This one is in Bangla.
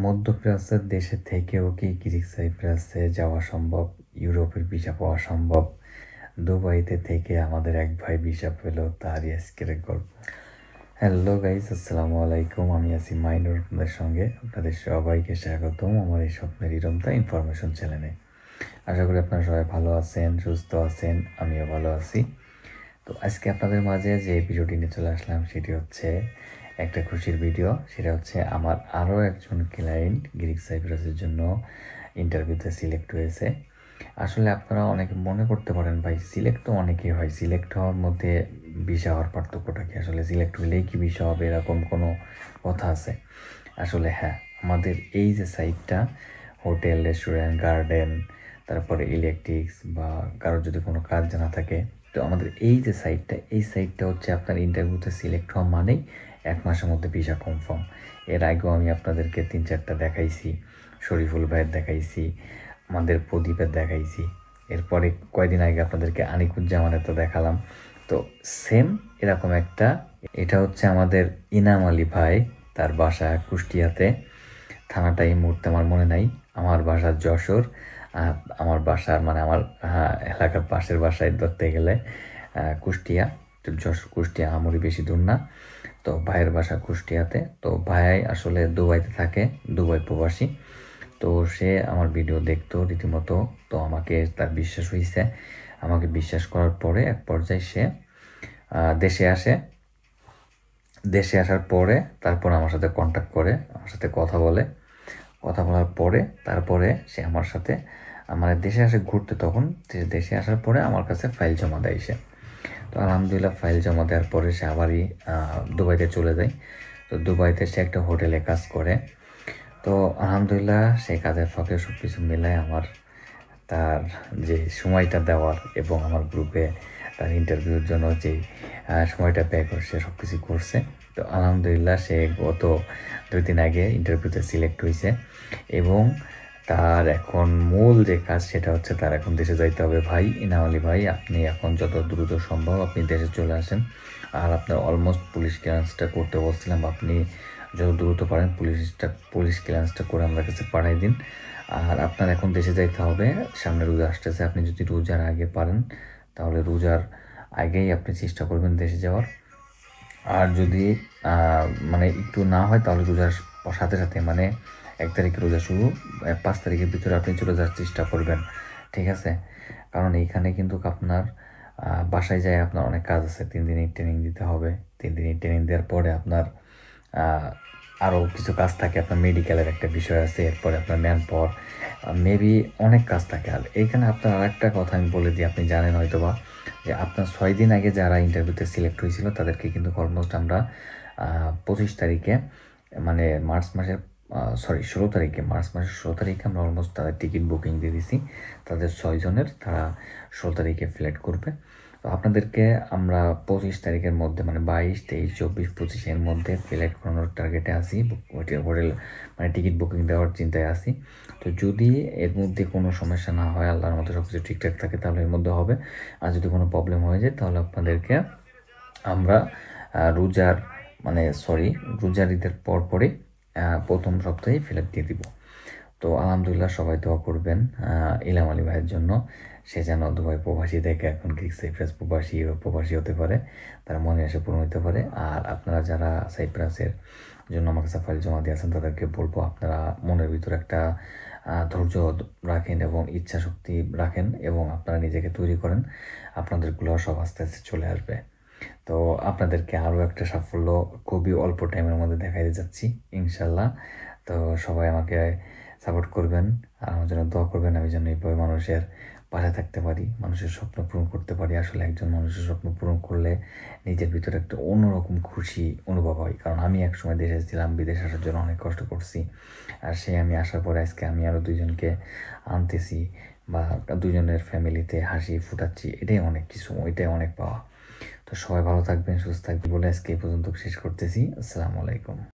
মধ্যপ্রাচ্যের দেশে থেকেও কি গ্রিক সাইপ্রাসে যাওয়া সম্ভব? ইউরোপের ভিসা পাওয়া সম্ভব? দুবাইতে থেকে আমাদের এক ভাই ভিসা পেল, তারই আজকের গল্প। হ্যালো গাইস, আসসালামু আলাইকুম। আমি আছি মাইনুর, আপনাদের সঙ্গে। আপনাদের সবাইকে স্বাগতম আমার এই স্বপ্নের ইরমতা ইনফরমেশন চ্যানেলে। আশা করি আপনারা সবাই ভালো আছেন, সুস্থ আছেন, আমিও ভালো আছি। তো আজকে আপনাদের মাঝে যে ভিডিওটি নিয়ে চলে আসলাম সেটি হচ্ছে একটা খুশির ভিডিও। সেটা হচ্ছে আমার আরও একজন ক্লায়েন্ট গ্রিক সাইপ্রাসের জন্য ইন্টারভিউতে সিলেক্ট হয়েছে। আসলে আপনারা অনেকে মনে করতে পারেন, ভাই সিলেক্ট তো অনেকেই হয়, সিলেক্ট হওয়ার মধ্যে ভিসা হওয়ার পার্থক্যটা কি? আসলে সিলেক্ট হলেই কি ভিসা হবে এরকম কোনো কথা আছে? আসলে হ্যাঁ, আমাদের এই যে সাইটটা, হোটেল, রেস্টুরেন্ট, গার্ডেন, তারপরে ইলেকট্রিক্স বা কারোর যদি কোনো কাজ জানা থাকে, তো আমাদের এই যে সাইটটা, এই সাইটটা হচ্ছে আপনার ইন্টারভিউতে সিলেক্ট হওয়া মানেই 1 মাসের মধ্যে ভিসা কনফার্ম। এর আগেও আমি আপনাদেরকে 3-4টা দেখাইছি, শরীফুল ভাইয়ের দেখাইছি, আমাদের প্রদীপের দেখাইছি, এরপরে কয়দিন আগে আপনাদেরকে আনিকুজ্জামানের তো দেখালাম। তো সেম এরকম একটা, এটা হচ্ছে আমাদের ইনাম আলী ভাই, তার বাসা কুষ্টিয়াতে, থানাটা এই মুহূর্তে আমার মনে নাই। আমার বাসা যশোর, আমার বাসার মানে আমার এলাকার পাশের বাসায় ধরতে গেলে কুষ্টিয়া। তো যশোর কুষ্টিয়া আমারই বেশি দূর না। তো ভাইয়ের বাসা কুষ্টিয়াতে। তো ভাই আসলে দুবাইতে থাকে, দুবাই প্রবাসী। তো সে আমার ভিডিও দেখতো রীতিমতো। তো আমাকে তার বিশ্বাস হয়েছে। আমাকে বিশ্বাস করার পরে এক পর্যায়ে সে দেশে আসে। দেশে আসার পরে তারপর আমার সাথে কন্ট্যাক্ট করে, আমার সাথে কথা বলে। কথা বলার পরে তারপরে সে আমার সাথে আমার দেশে আসে ঘুরতে। তখন দেশে আসার পরে আমার কাছে ফাইল জমা দেয় সে। তো আলহামদুলিল্লাহ ফাইল জমা দেওয়ার পরে সে আবারই দুবাইতে চলে যায়। তো দুবাইতে সে একটা হোটেলে কাজ করে। তো আলহামদুলিল্লাহ সেই কাজের ফাঁকে সব কিছু মিলায় আমার তার যে সময়টা দেওয়ার এবং আমার গ্রুপে তার ইন্টারভিউর জন্য যে সময়টা ব্যয় করছে সব কিছু করছে। তো আলহামদুলিল্লাহ সে গত 2 দিন আগে ইন্টারভিউতে সিলেক্ট হয়েছে এবং তার এখন মূল যে কাজ সেটা হচ্ছে তার এখন দেশে যাইতে হবে। ভাই ইনাম আলী ভাই, আপনি এখন যত দ্রুত সম্ভব আপনি দেশে চলে আসেন। আর আপনার অলমোস্ট পুলিশ ক্লিয়ারেন্সটা করতে বলছিলাম, আপনি যত দ্রুত পারেন পুলিশ ক্লিয়ারেন্সটা করে আমার কাছে পাঠিয়ে দিন। আর আপনার এখন দেশে যাইতে হবে, সামনে রোজা আসতেছে। আপনি যদি রোজার আগে পারেন তাহলে রোজার আগেই আপনি চেষ্টা করবেন দেশে যাওয়ার। আর যদি মানে একটু না হয় তাহলে রোজার সাথে সাথে মানে 1 তারিখে রোজা শুরু, 5 তারিখের ভিতরে আপনি চলে যাওয়ার চেষ্টা করবেন, ঠিক আছে? কারণ এইখানে কিন্তু আপনার বাসায় যায় আপনার অনেক কাজ আছে। 3 দিনের ট্রেনিং দিতে হবে। 3 দিনের ট্রেনিং দেওয়ার পরে আপনার আরও কিছু কাজ থাকে। আপনার মেডিকেলের একটা বিষয় আছে, এরপরে আপনার ম্যান পাওয়ার, মেবি অনেক কাজ থাকে। আর এইখানে আপনার আরেকটা কথা আমি বলে দিই, আপনি জানেন হয়তো বা, যে আপনার 6 দিন আগে যারা ইন্টারভিউতে সিলেক্ট হয়েছিল তাদেরকে কিন্তু অলমোস্ট আমরা 25 তারিখে মানে মার্চ মাসের 16 তারিখে আমরা অলমোস্ট তাদের টিকিট বুকিং দিয়ে দিছি। তাদের 6 জনের, তারা 16 তারিখে ফ্লাইট করবে। তো আপনাদেরকে আমরা 25 তারিখের মধ্যে মানে 22, 23, 24, 25 এর মধ্যে ফ্লাইট করানোর টার্গেটে আসি, হোটেল মানে টিকিট বুকিং দেওয়ার চিন্তায় আসি। তো যদি এর মধ্যে কোনো সমস্যা না হয়, আল্লাহর মতো সব কিছু ঠিকঠাক থাকে, তাহলে এর মধ্যে হবে। আর যদি কোনো প্রবলেম হয়ে যায় তাহলে আপনাদেরকে আমরা রোজার রোজার ঈদের পরপরই প্রথম সপ্তাহে ফ্লাইট দিয়ে দিব। তো আলহামদুলিল্লাহ সবাই দোয়া করবেন ইলাম আলী ভাইয়ের জন্য। সে যেন দুবাই প্রবাসী থেকে এখন গ্রিক সাইপ্রাস প্রবাসী, ইউরোপ প্রবাসী হতে পারে, তার মনে এসে পূরণ হতে পারে। আর আপনারা যারা সাইপ্রাসের জন্য আমার কাছে ফাইল জমা দিয়েছেন তাদেরকে বলবো, আপনারা মনের ভিতরে একটা ধৈর্য রাখেন এবং ইচ্ছা শক্তি রাখেন এবং আপনারা নিজেকে তৈরি করেন। আপনাদেরগুলো সব আস্তে আস্তে চলে আসবে। তো আপনাদেরকে আরও একটা সাফল্য খুবই অল্প টাইমের মধ্যে দেখাতে যাচ্ছি ইনশাল্লাহ। তো সবাই আমাকে সাপোর্ট করবেন আর আমার জন্য দোয়া করবেন, আমি যেন এইভাবে মানুষের পাশে থাকতে পারি, মানুষের স্বপ্ন পূরণ করতে পারি। আসলে একজন মানুষের স্বপ্ন পূরণ করলে নিজের ভিতরে একটা অন্যরকম খুশি অনুভব হয়। কারণ আমি একসময় দেশে ছিলাম, বিদেশে আসার জন্য অনেক কষ্ট করছি। আর আমি আসার পরে আজকে আমি আরও 2জনকে আনতেছি বা 2জনের ফ্যামিলিতে হাসি ফুটাচ্ছি, এটাই অনেক কিছু, এটাই অনেক পাওয়া। তো সবাই ভালো থাকবেন, সুস্থ থাকবেন বলে আজকে এই পর্যন্ত শেষ করতেছি। আসসালামু আলাইকুম।